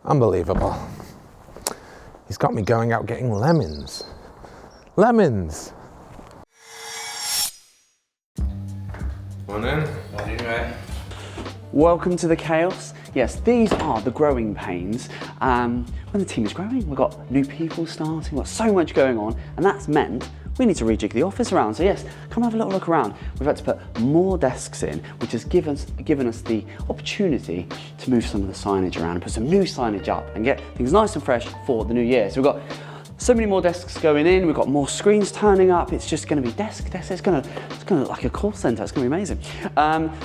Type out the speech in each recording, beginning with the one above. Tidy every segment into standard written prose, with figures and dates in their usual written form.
Unbelievable. He's got me going out getting lemons. Lemons! Morning. Morning, mate. Welcome to the chaos. Yes, these are the growing pains. When the team is growing, we've got new people starting, we've got so much going on, and that's meant we need to rejig the office around. So yes, come have a little look around. We've had to put more desks in, which has given us the opportunity to move some of the signage around and put some new signage up and get things nice and fresh for the new year. So we've got so many more desks going in, we've got more screens turning up, it's just gonna be desk, it's gonna look like a call center, it's gonna be amazing.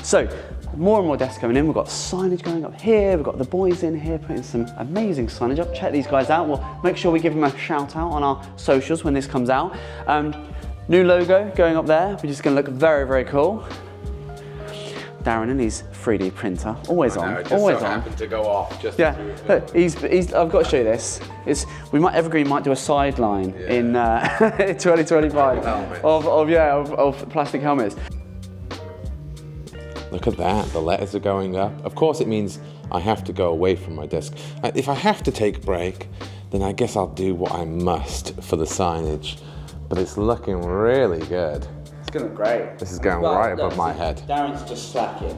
So more and more desks going in, we've got signage going up here, we've got the boys in here putting some amazing signage up. Check these guys out, we'll make sure we give them a shout out on our socials when this comes out. New logo going up there, which is gonna look very, very cool. Darren and his 3D printer, always on, always on. Happened to go off just look, he's. I've got to show you this. Evergreen might do a sideline in 2025 of plastic helmets. Look at that, the letters are going up. Of course it means I have to go away from my desk. If I have to take a break, then I guess I'll do what I must for the signage. But it's looking really good. It's gonna look great. This is going right above my head. Darren's just slacking.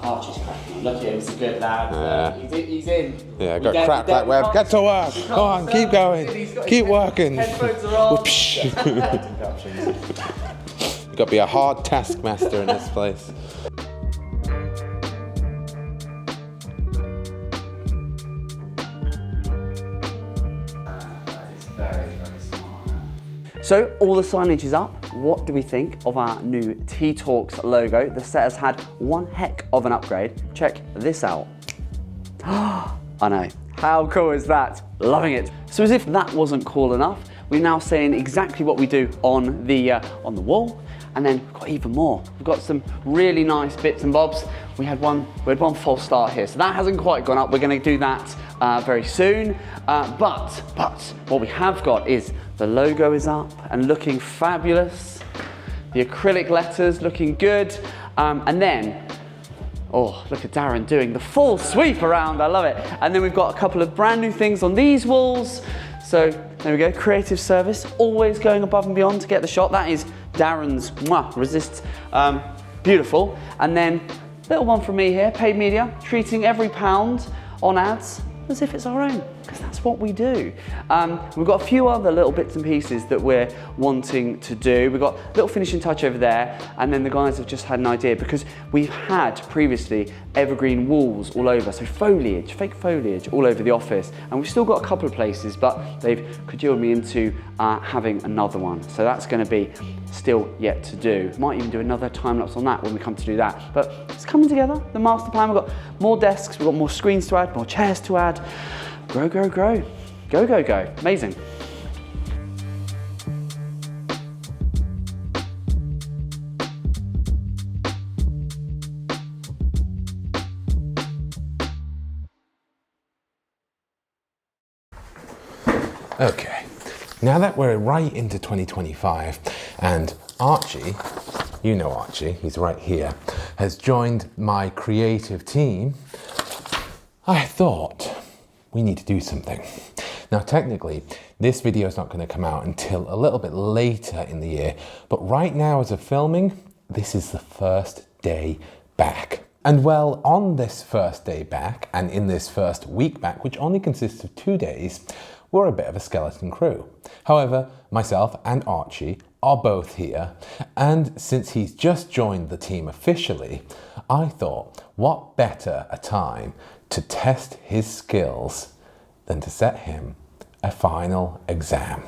Archie's cracking on. Look here, he's a good lad. Yeah. He's in. Yeah, got crap that web. Get to work. Come on, keep going. Keep working. Headphones are on. You've got to be a hard taskmaster in this place. So all the signage is up. What do we think of our new T-Talks logo? The set has had one heck of an upgrade. Check this out. I know, how cool is that? Loving it. So as if that wasn't cool enough, we're now saying exactly what we do on the wall, and then we've got even more. We've got some really nice bits and bobs. We had one false start here, so that hasn't quite gone up. We're gonna do that very soon. But what we have got is the logo is up and looking fabulous. The acrylic letters looking good. And then, oh, look at Darren doing the full sweep around, I love it. And then we've got a couple of brand new things on these walls. So there we go, creative service, always going above and beyond to get the shot. That is Darren's resist, beautiful. And then little one from me here, paid media, treating every pound on ads as if it's our own, because that's what we do. We've got a few other little bits and pieces that we're wanting to do. We've got a little finishing touch over there, and then the guys have just had an idea, because we've had previously evergreen walls all over, so foliage, fake foliage all over the office, and we've still got a couple of places, but they've cajoled me into having another one. So that's gonna be still yet to do. Might even do another time lapse on that when we come to do that. But it's coming together, the master plan. We've got more desks, we've got more screens to add, more chairs to add. Grow, grow, grow. Go, go, go. Amazing. Okay, now that we're right into 2025 and Archie, you know Archie, he's right here, has joined my creative team, I thought we need to do something. Now technically, this video is not going to come out until a little bit later in the year, but right now as of filming, this is the first day back. And well, on this first day back and in this first week back, which only consists of 2 days, we're a bit of a skeleton crew. However, myself and Archie are both here, and since he's just joined the team officially, I thought, what better a time to test his skills than to set him a final exam.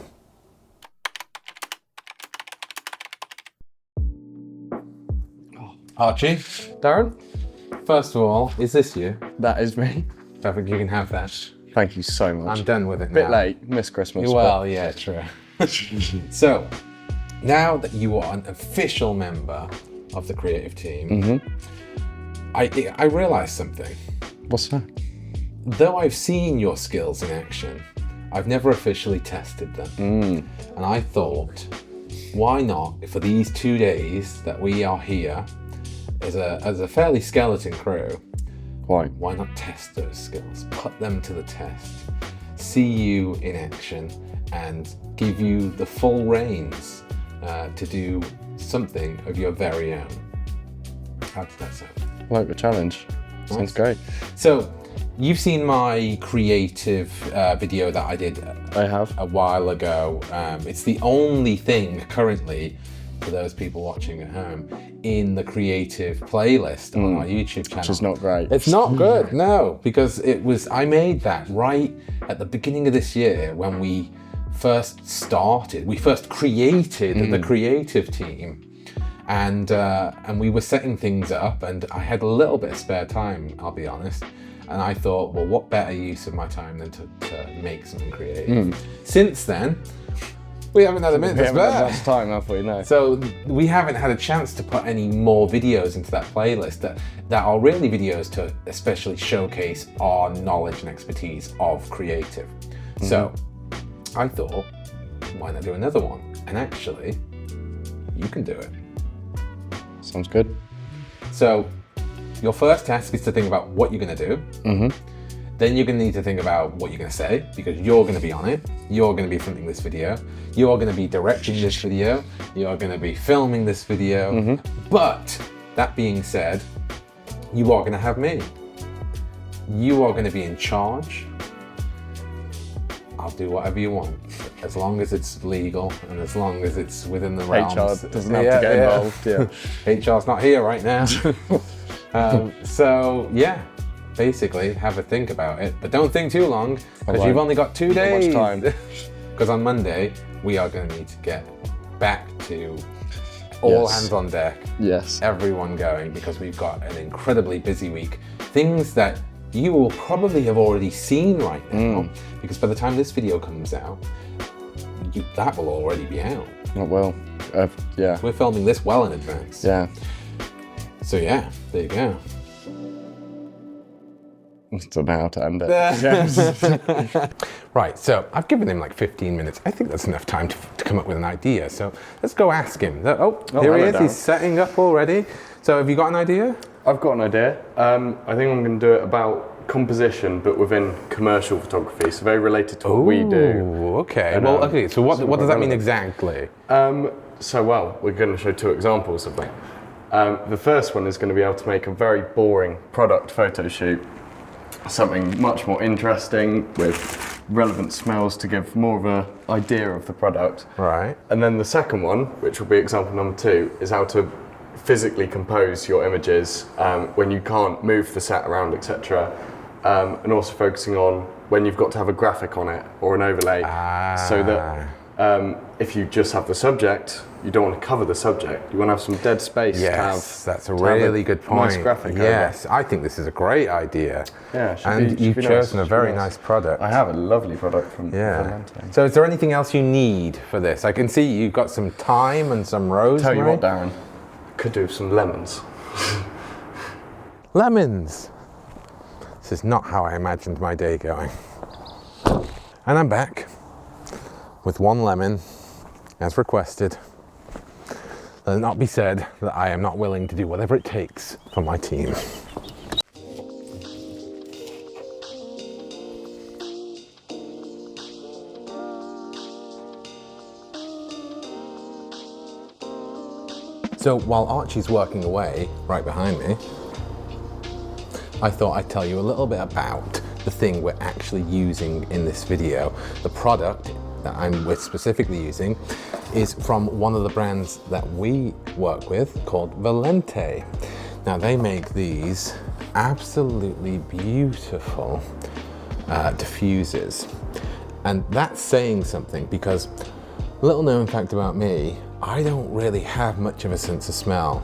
Archie, Darren? first of all, is this you? That is me. Perfect, you can have that. Thank you so much. I'm done with it now. Bit late, missed Christmas. Well, yeah, true. So, now that you are an official member of the creative team, I realised something. What's that? Though I've seen your skills in action, I've never officially tested them. And I thought, why not, for these 2 days that we are here as a fairly skeleton crew, Quite. Why not test those skills? Put them to the test. See you in action and give you the full reins to do something of your very own. How does that sound? I like the challenge. Sounds great. So, you've seen my creative video that I did I have. a while ago. It's the only thing currently, for those people watching at home, in the creative playlist on our YouTube channel. Which is not great. It's not good, no, because I made that right at the beginning of this year when we first created the creative team. And we were setting things up, and I had a little bit of spare time, I'll be honest. And I thought, well, what better use of my time than to make something creative? Since then, we haven't had a minute We to haven't had spare. much time, have we? No. So we haven't had a chance to put any more videos into that playlist that are really videos to especially showcase our knowledge and expertise of creative. So I thought, why not do another one? And actually, you can do it. Sounds good. So your first task is to think about what you're going to do. Then you're going to need to think about what you're going to say, because you're going to be on it. You're going to be filming this video. You're going to be directing this video. You're going to be filming this video. But that being said, you are going to have me. You are going to be in charge. I'll do whatever you want, as long as it's legal and as long as it's within the realms. HR doesn't have to get involved. Yeah. HR's not here right now. So yeah, basically have a think about it, but don't think too long, because you've only got 2 days. Not much time. Because on Monday we are going to need to get back to all hands on deck. Yes. Everyone going, because we've got an incredibly busy week. Things that you will probably have already seen right now, because by the time this video comes out, that will already be out. Not well. Yeah. We're filming this well in advance. Yeah. So yeah, there you go. Don't know how to end it. Right, so I've given him like 15 minutes. I think that's enough time to come up with an idea. So let's go ask him. Oh, here he is. Darren. He's setting up already. So have you got an idea? I've got an idea. I think I'm going to do it about composition, but within commercial photography, so very related to what we do. Okay. And, Well, okay. So what does that mean relevant. exactly? We're going to show 2 examples of that. The first one is going to be able to make a very boring product photo shoot, something much more interesting with relevant smells to give more of an idea of the product. Right. And then the second one, which will be example number 2, is how to physically compose your images when you can't move the set around, etc. And also focusing on when you've got to have a graphic on it or an overlay, so that if you just have the subject, you don't want to cover the subject. You want to have some dead space. Yes, to have, that's a really good point. Nice graphic. Yes, I think this is a great idea. Yeah, You've be chosen nice. a very nice product. I have a lovely product from Yeah. Valente. So is there anything else you need for this? I can see you've got some thyme and some rosemary. Tell you what, Darren, could do with some lemons. Lemons. This is not how I imagined my day going. And I'm back with 1 lemon, as requested. Let it not be said that I am not willing to do whatever it takes for my team. So while Archie's working away right behind me, I thought I'd tell you a little bit about the thing we're actually using in this video. The product that we're specifically using is from one of the brands that we work with called Valente. Now they make these absolutely beautiful diffusers. And that's saying something, because little known fact about me, I don't really have much of a sense of smell,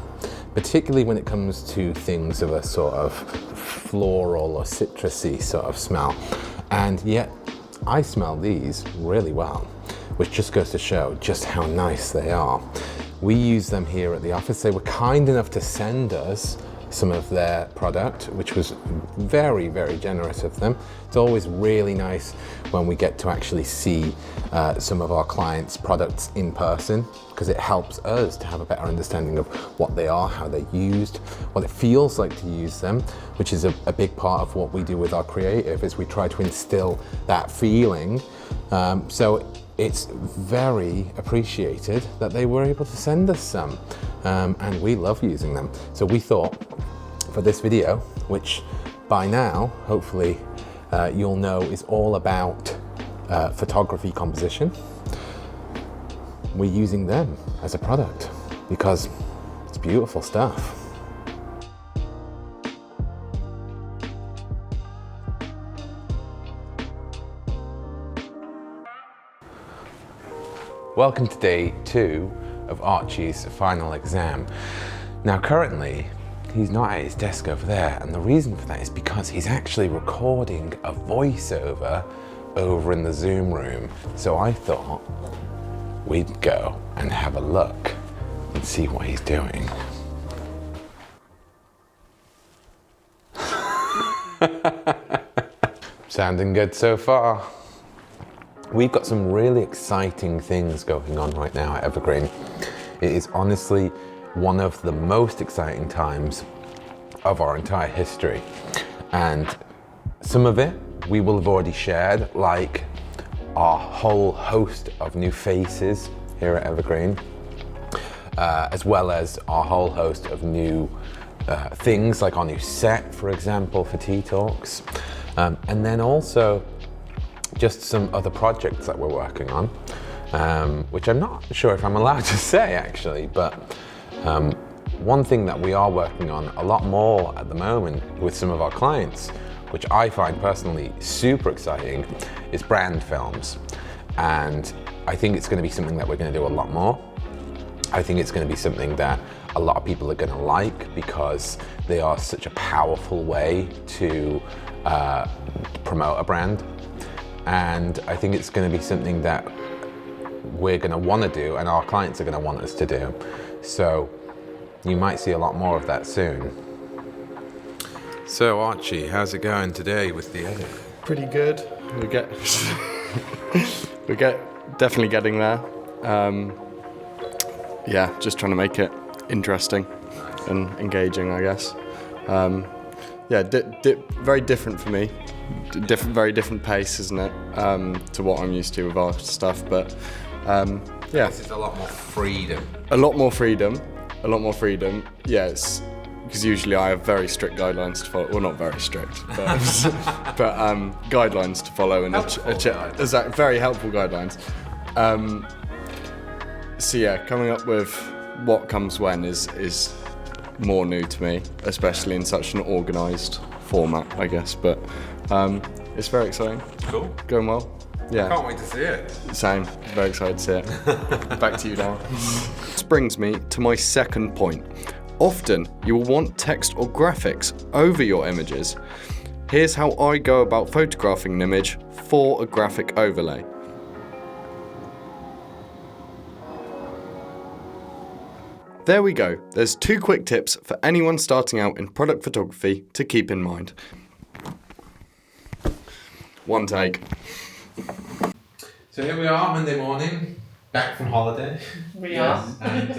particularly when it comes to things of a sort of floral or citrusy sort of smell. And yet I smell these really well, which just goes to show just how nice they are. We use them here at the office. They were kind enough to send us some of their product, which was very, very generous of them. It's always really nice when we get to actually see some of our clients' products in person, because it helps us to have a better understanding of what they are, how they're used, what it feels like to use them, which is a big part of what we do with our creative, is we try to instill that feeling. So it's very appreciated that they were able to send us some, and we love using them. So we thought for this video, which by now, hopefully you'll know is all about photography composition, we're using them as a product because it's beautiful stuff. Welcome to day 2 of Archie's final exam. Now currently, he's not at his desk over there, and the reason for that is because he's actually recording a voiceover over in the Zoom room. So I thought we'd go and have a look and see what he's doing. Sounding good so far. We've got some really exciting things going on right now at Evergreen. It is honestly one of the most exciting times of our entire history. And some of it we will have already shared, like our whole host of new faces here at Evergreen, as well as our whole host of new things, like our new set, for example, for Tea Talks. And then also just some other projects that we're working on, which I'm not sure if I'm allowed to say actually, but one thing that we are working on a lot more at the moment with some of our clients, which I find personally super exciting, is brand films. And I think it's going to be something that we're going to do a lot more. I think it's going to be something that a lot of people are going to like because they are such a powerful way to promote a brand. And I think it's going to be something that we're going to want to do and our clients are going to want us to do. So you might see a lot more of that soon. So Archie, how's it going today with the edit? Pretty good. We get definitely getting there. Yeah, just trying to make it interesting and engaging, I guess. Yeah, very different for me. Very different pace, isn't it, to what I'm used to with our stuff, but yeah. This is a lot more freedom. A lot more freedom, yes, because usually I have very strict guidelines to follow, well not very strict, but, but guidelines to follow, and very helpful guidelines. So yeah, coming up with what comes when is more new to me, especially in such an organised format, I guess, but it's very exciting. Cool. Going well. Yeah. Can't wait to see it. Same. Very excited to see it. Back to you now. This brings me to my second point. Often you will want text or graphics over your images. Here's how I go about photographing an image for a graphic overlay. There we go. There's 2 quick tips for anyone starting out in product photography to keep in mind. One take. So here we are, Monday morning, back from holiday. We are. And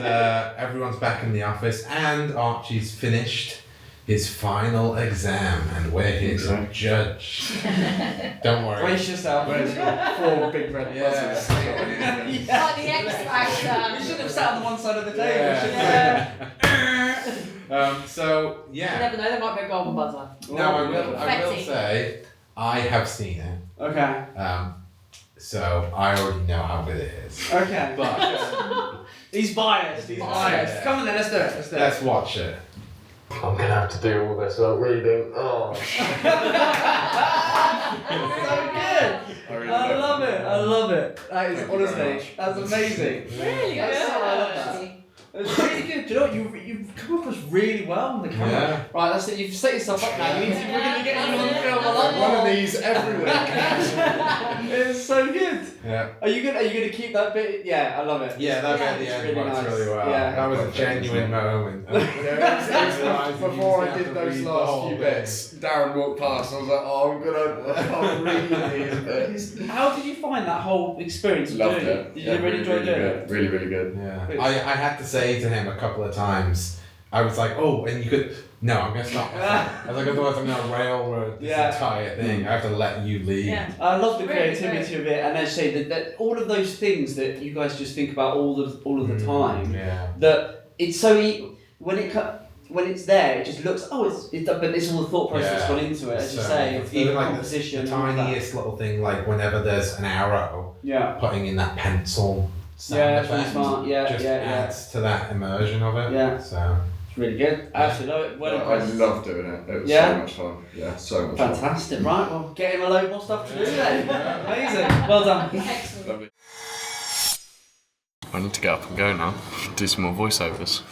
everyone's back in the office, and Archie's finished his final exam, and we're here to judge. Don't worry. Brace yourself. 4 big red buzzers. Like the X Factor. We should have sat on one side of the table, shouldn't we? So, You yeah. never know, there might be a golden buzzer. Now, I will Confetti. say, I have seen it. Okay. So, I already know how good it is. Okay. But He's biased. biased. Come on then, let's do it. let's watch it. I'm gonna have to do all this without reading. Oh. So good. I love it. That is honestly, that's amazing. Really That's good. so- I love that. It's really good. Do you know what? You've come across really well on the camera. Yeah. Right, that's it. You've set yourself up now. We're going to get you on film. I love one of these every week. It's so good. Yeah. Are you gonna keep that bit? Yeah, I love it. Yeah, that bit at the It's end really works nice. really well. Yeah. That was a genuine moment. Before I did those last few bits, Darren walked past. I was like, "Oh, I can't read these bits." How did you find that whole experience of Loved doing it. it? Did you really enjoy doing it? Really, really good. Yeah. I had to say to him a couple of times, I was like, oh, and you could, no, I'm going to stop myself. I was like, otherwise I'm going to railroad this entire thing. I have to let you lead. Yeah. I love the Really creativity of it, and as I say that all of those things that you guys just think about all of the time. Yeah. That it's so when it's there, it just looks but it's all the thought process that's gone into it, as you say, even the like composition, the all of that. tiniest little thing, like whenever there's an arrow, putting in that pencil sound really effect smart. just adds to that immersion of it. Yeah. So It's really good. Absolutely love it. Well I impressed. love doing it. It was Yeah? so much fun. Yeah, so much fun. Fantastic. Right, well, get him a load more stuff to do then. Amazing. Well done. Excellent. Lovely. I need to get up and go now. Do some more voiceovers.